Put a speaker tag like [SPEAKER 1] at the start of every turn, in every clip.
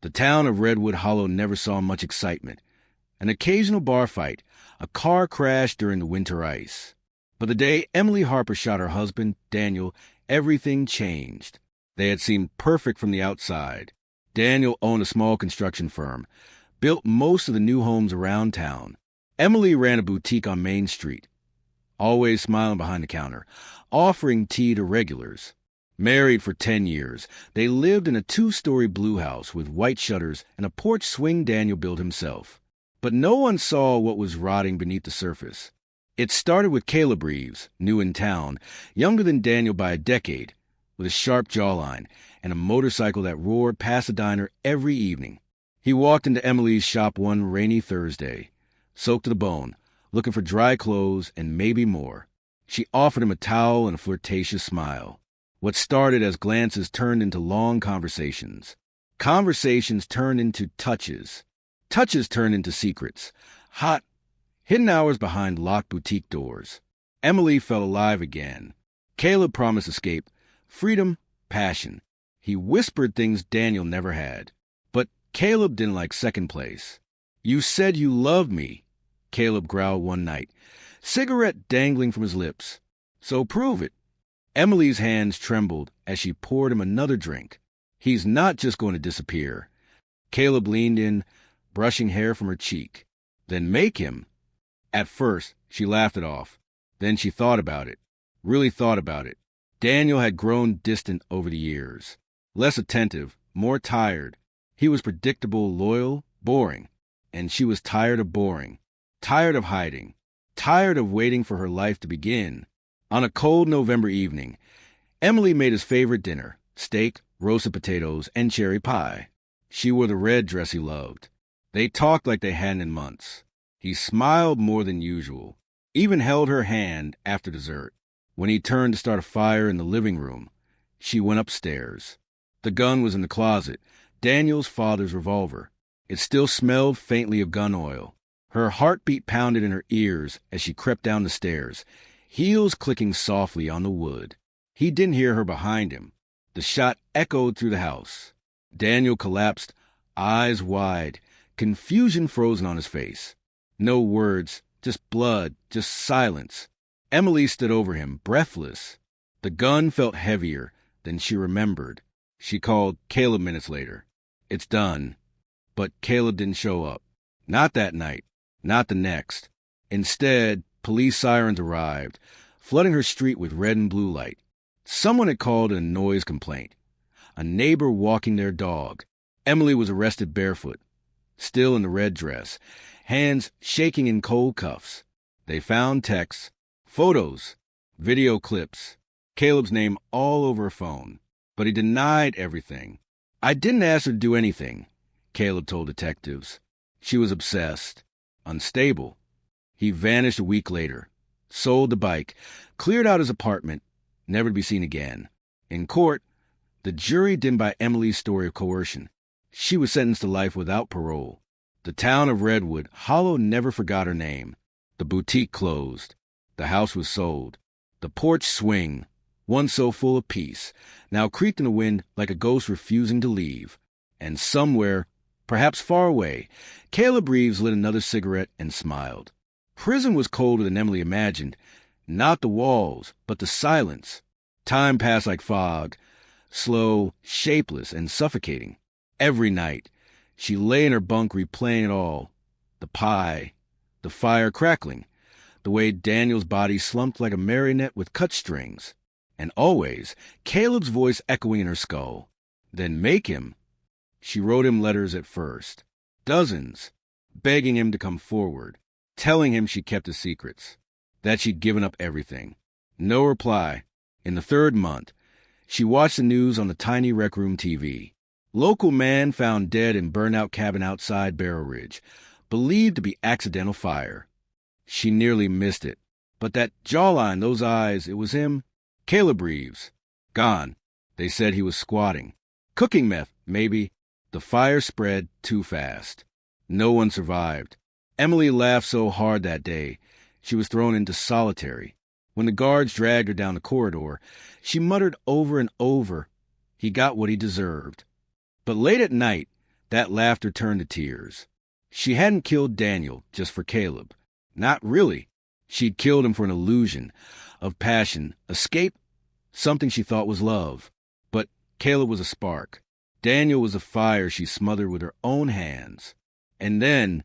[SPEAKER 1] The town of Redwood Hollow never saw much excitement. An occasional bar fight, a car crash during the winter ice. But the day Emily Harper shot her husband, Daniel, everything changed. They had seemed perfect from the outside. Daniel owned a small construction firm, built most of the new homes around town. Emily ran a boutique on Main Street, always smiling behind the counter, offering tea to regulars. Married for 10 years, they lived in a 2-story blue house with white shutters and a porch swing Daniel built himself. But no one saw what was rotting beneath the surface. It started with Caleb Reeves, new in town, younger than Daniel by a decade, with a sharp jawline and a motorcycle that roared past the diner every evening. He walked into Emily's shop one rainy Thursday, soaked to the bone, looking for dry clothes and maybe more. She offered him a towel and a flirtatious smile. What started as glances turned into long conversations. Conversations turned into touches. Touches turned into secrets. Hot, hidden hours behind locked boutique doors. Emily felt alive again. Caleb promised escape, freedom, passion. He whispered things Daniel never had. But Caleb didn't like second place. "You said you loved me," Caleb growled one night, cigarette dangling from his lips. "So prove it." Emily's hands trembled as she poured him another drink. "He's not just going to disappear." Caleb leaned in, brushing hair from her cheek. "Then make him." At first, she laughed it off. Then she thought about it. Really thought about it. Daniel had grown distant over the years. Less attentive, more tired. He was predictable, loyal, boring. And she was tired of boring. Tired of hiding. Tired of waiting for her life to begin. On a cold November evening, Emily made his favorite dinner, steak, roasted potatoes, and cherry pie. She wore the red dress he loved. They talked like they hadn't in months. He smiled more than usual, even held her hand after dessert. When he turned to start a fire in the living room, she went upstairs. The gun was in the closet, Daniel's father's revolver. It still smelled faintly of gun oil. Her heartbeat pounded in her ears as she crept down the stairs, heels clicking softly on the wood. He didn't hear her behind him. The shot echoed through the house. Daniel collapsed, eyes wide, confusion frozen on his face. No words, just blood, just silence. Emily stood over him, breathless. The gun felt heavier than she remembered. She called Caleb minutes later. "It's done." But Caleb didn't show up. Not that night. Not the next. Instead, police sirens arrived, flooding her street with red and blue light. Someone had called a noise complaint. A neighbor walking their dog. Emily was arrested barefoot, still in the red dress, hands shaking in cold cuffs. They found texts, photos, video clips, Caleb's name all over her phone. But he denied everything. "I didn't ask her to do anything," Caleb told detectives. She was obsessed, unstable. He vanished a week later, sold the bike, cleared out his apartment, never to be seen again. In court, the jury didn't buy Emily's story of coercion. She was sentenced to life without parole. The town of Redwood Hollow never forgot her name. The boutique closed. The house was sold. The porch swing, once so full of peace, now creaked in the wind like a ghost refusing to leave. And somewhere, perhaps far away, Caleb Reeves lit another cigarette and smiled. Prison was colder than Emily imagined. Not the walls, but the silence. Time passed like fog, slow, shapeless, and suffocating. Every night, she lay in her bunk replaying it all. The pie, the fire crackling, the way Daniel's body slumped like a marionette with cut strings. And always, Caleb's voice echoing in her skull. "Then make him." She wrote him letters at first. Dozens. Begging him to come forward. Telling him she kept his secrets. That she'd given up everything. No reply. In the 3rd month, she watched the news on the tiny rec room TV. Local man found dead in burnout cabin outside Barrow Ridge. Believed to be accidental fire. She nearly missed it. But that jawline, those eyes, it was him. Caleb Reeves. Gone. They said he was squatting. Cooking meth, maybe. The fire spread too fast. No one survived. Emily laughed so hard that day, she was thrown into solitary. When the guards dragged her down the corridor, she muttered over and over, "He got what he deserved." But late at night, That laughter turned to tears. She hadn't killed Daniel just for Caleb. Not really. She'd killed him for an illusion of passion, escape, something she thought was love. But Caleb was a spark. Daniel was a fire she smothered with her own hands. And then,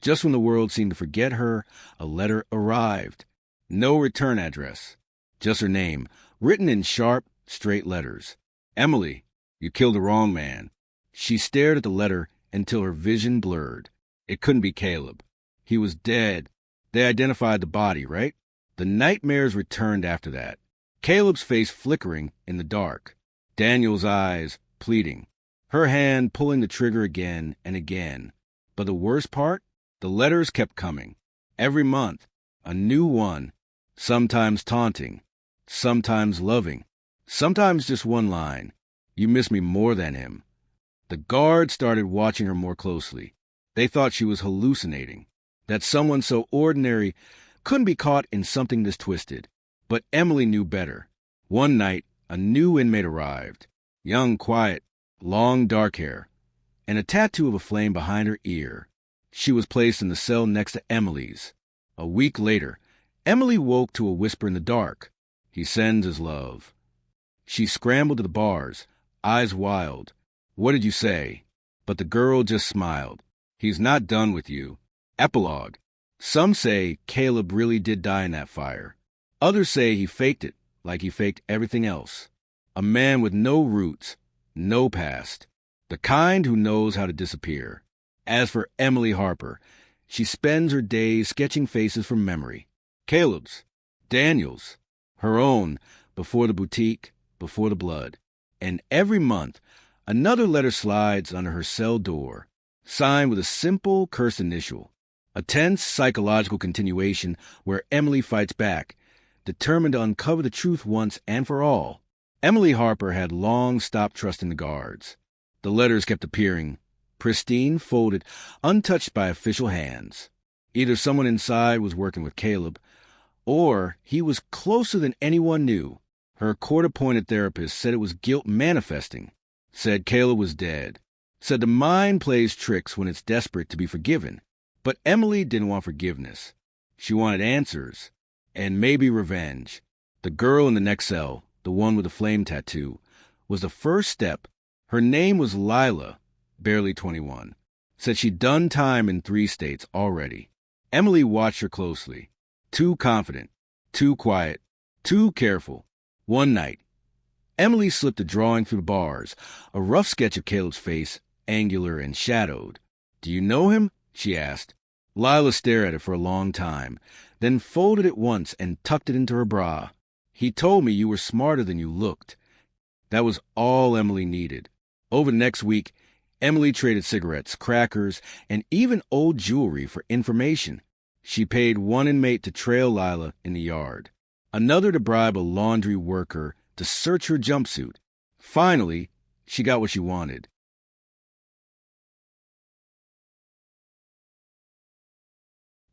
[SPEAKER 1] just when the world seemed to forget her, a letter arrived. No return address. Just her name, written in sharp, straight letters. Emily, you killed the wrong man. She stared at the letter until her vision blurred. It couldn't be Caleb. He was dead. They identified the body, right? The nightmares returned after that. Caleb's face flickering in the dark. Daniel's eyes pleading. Her hand pulling the trigger again and again. But the worst part? The letters kept coming. Every month, a new one. Sometimes taunting. Sometimes loving. Sometimes just one line. You miss me more than him. The guards started watching her more closely. They thought she was hallucinating, that someone so ordinary couldn't be caught in something this twisted. But Emily knew better. One night, a new inmate arrived. Young, quiet, long dark hair, and a tattoo of a flame behind her ear. She was placed in the cell next to Emily's. A week later, Emily woke to a whisper in the dark. He sends his love. She scrambled to the bars, eyes wild. What did you say? But the girl just smiled. He's not done with you. Epilogue. Some say Caleb really did die in that fire. Others say he faked it, like he faked everything else. A man with no roots, no past. The kind who knows how to disappear. As for Emily Harper, she spends her days sketching faces from memory. Caleb's, Daniel's, her own, before the boutique, before the blood. And every month, another letter slides under her cell door, signed with a simple cursed initial. A tense psychological continuation where Emily fights back, determined to uncover the truth once and for all. Emily Harper had long stopped trusting the guards. The letters kept appearing, pristine, folded, untouched by official hands. Either someone inside was working with Caleb, or he was closer than anyone knew. Her court-appointed therapist said it was guilt manifesting, said Caleb was dead, said the mind plays tricks when it's desperate to be forgiven. But Emily didn't want forgiveness. She wanted answers, and maybe revenge. The girl in the next cell, the one with the flame tattoo, was the first step. Her name was Lila, barely 21. Said she'd done time in 3 states already. Emily watched her closely. Too confident, too quiet, too careful. One night, Emily slipped a drawing through the bars, a rough sketch of Caleb's face, angular and shadowed. Do you know him? She asked. Lila stared at it for a long time, then folded it once and tucked it into her bra. He told me you were smarter than you looked. That was all Emily needed. Over the next week, Emily traded cigarettes, crackers, and even old jewelry for information. She paid one inmate to trail Lila in the yard, another to bribe a laundry worker to search her jumpsuit. Finally, she got what she wanted.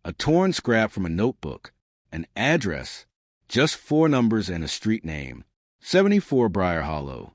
[SPEAKER 1] A torn scrap from a notebook, an address, just 4 numbers and a street name, 74 Briar Hollow.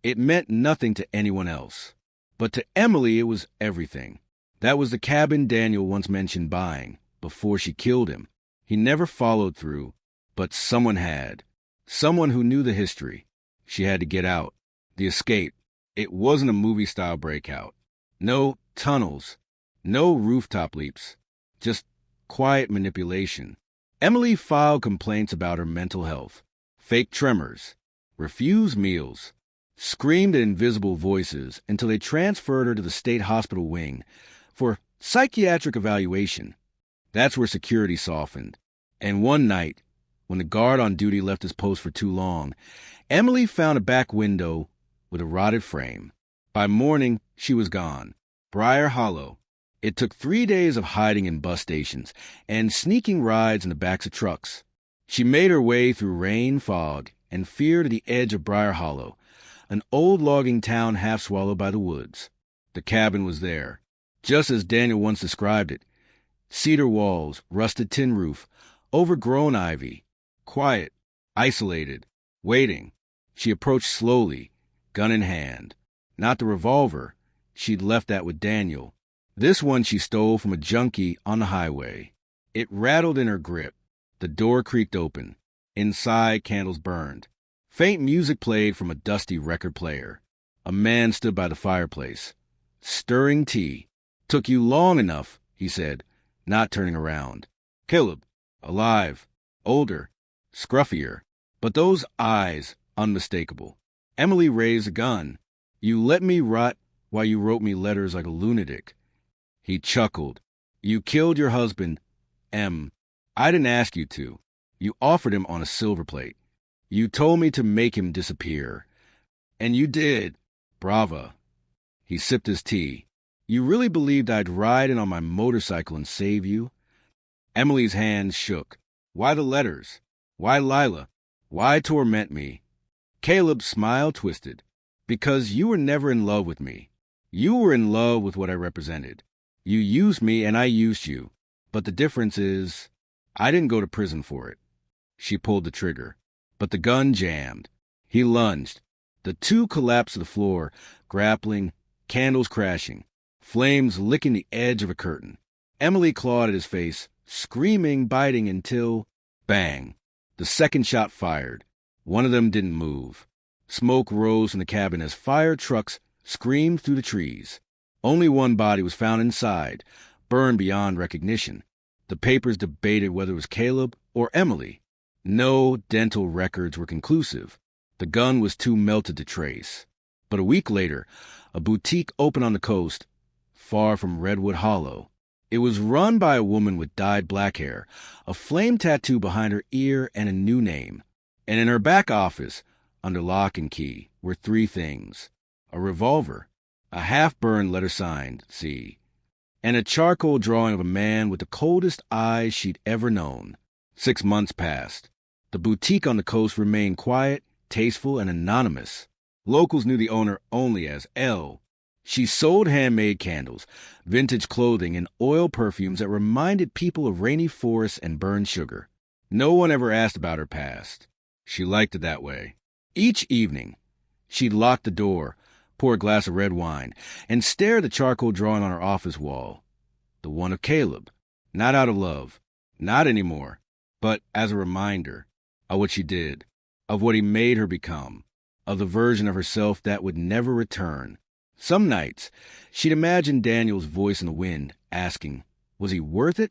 [SPEAKER 1] It meant nothing to anyone else, but to Emily it was everything. That was the cabin Daniel once mentioned buying, before she killed him. He never followed through, but someone had. Someone who knew the history. She had to get out. The escape. It wasn't a movie-style breakout. No tunnels. No rooftop leaps. Just quiet manipulation. Emily filed complaints about her mental health. Fake tremors. Refused meals. Screamed at invisible voices until they transferred her to the state hospital wing for psychiatric evaluation. That's where security softened. And one night, when the guard on duty left his post for too long, Emily found a back window with a rotted frame. By morning, she was gone. Briar Hollow. It took 3 days of hiding in bus stations and sneaking rides in the backs of trucks. She made her way through rain, fog, and fear to the edge of Briar Hollow, an old logging town half swallowed by the woods. The cabin was there, just as Daniel once described it. Cedar walls, rusted tin roof, overgrown ivy. Quiet, isolated, waiting. She approached slowly, gun in hand. Not the revolver. she'd left that with Daniel. This one she stole from a junkie on the highway. It rattled in her grip. The door creaked open. Inside, candles burned. Faint music played from a dusty record player. A man stood by the fireplace, stirring tea. "Took you long enough," he said, not turning around. Caleb, alive, older, scruffier, but those eyes unmistakable. Emily raised a gun. "You let me rot while you wrote me letters like a lunatic." He chuckled. "You killed your husband, Em. I didn't ask you to. You offered him on a silver plate. You told me to make him disappear. And you did. Brava." He sipped his tea. "You really believed I'd ride in on my motorcycle and save you?" Emily's hands shook. "Why the letters? Why Lila? Why torment me?" Caleb's smile twisted. "Because you were never in love with me. You were in love with what I represented. You used me and I used you. But the difference is, I didn't go to prison for it." She pulled the trigger, but the gun jammed. He lunged. The two collapsed to the floor, grappling, candles crashing, flames licking the edge of a curtain. Emily clawed at his face, screaming, biting until, bang, the second shot fired. One of them didn't move. Smoke rose from the cabin as fire trucks screamed through the trees. Only one body was found inside, burned beyond recognition. The papers debated whether it was Caleb or Emily. No dental records were conclusive. The gun was too melted to trace. But a week later, a boutique opened on the coast, far from Redwood Hollow. It was run by a woman with dyed black hair, a flame tattoo behind her ear, and a new name. And in her back office, under lock and key, were three things: a revolver, a half-burned letter signed C, and a charcoal drawing of a man with the coldest eyes she'd ever known. 6 months passed. The boutique on the coast remained quiet, tasteful, and anonymous. Locals knew the owner only as L. She sold handmade candles, vintage clothing, and oil perfumes that reminded people of rainy forests and burned sugar. No one ever asked about her past. She liked it that way. Each evening, she'd lock the door, pour a glass of red wine, and stare at the charcoal drawing on her office wall. The one of Caleb. Not out of love. Not anymore. But as a reminder of what she did, of what he made her become, of the version of herself that would never return. Some nights, she'd imagine Daniel's voice in the wind, asking, was he worth it?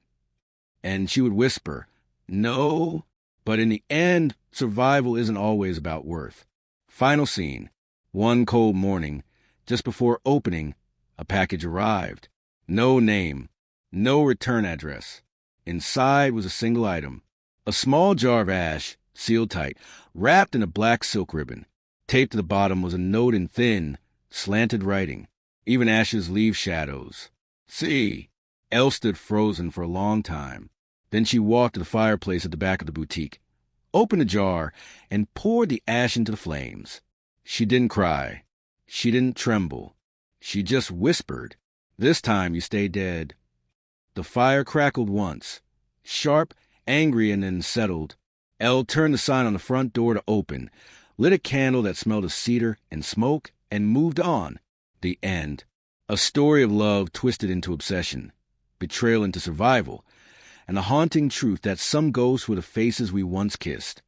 [SPEAKER 1] And she would whisper, no. But in the end, survival isn't always about worth. Final scene. One cold morning, just before opening, a package arrived. No name, no return address. Inside was a single item, a small jar of ash, sealed tight, wrapped in a black silk ribbon. Taped to the bottom was a note in thin, slanted writing. Even ashes leave shadows. See. Elle stood frozen for a long time. Then she walked to the fireplace at the back of the boutique, opened the jar, and poured the ash into the flames. She didn't cry. She didn't tremble. She just whispered, "This time you stay dead." The fire crackled once, sharp, angry, and then settled. Elle turned the sign on the front door to open, lit a candle that smelled of cedar and smoke, and moved on. The end. A story of love twisted into obsession, betrayal into survival, and the haunting truth that some ghosts were the faces we once kissed.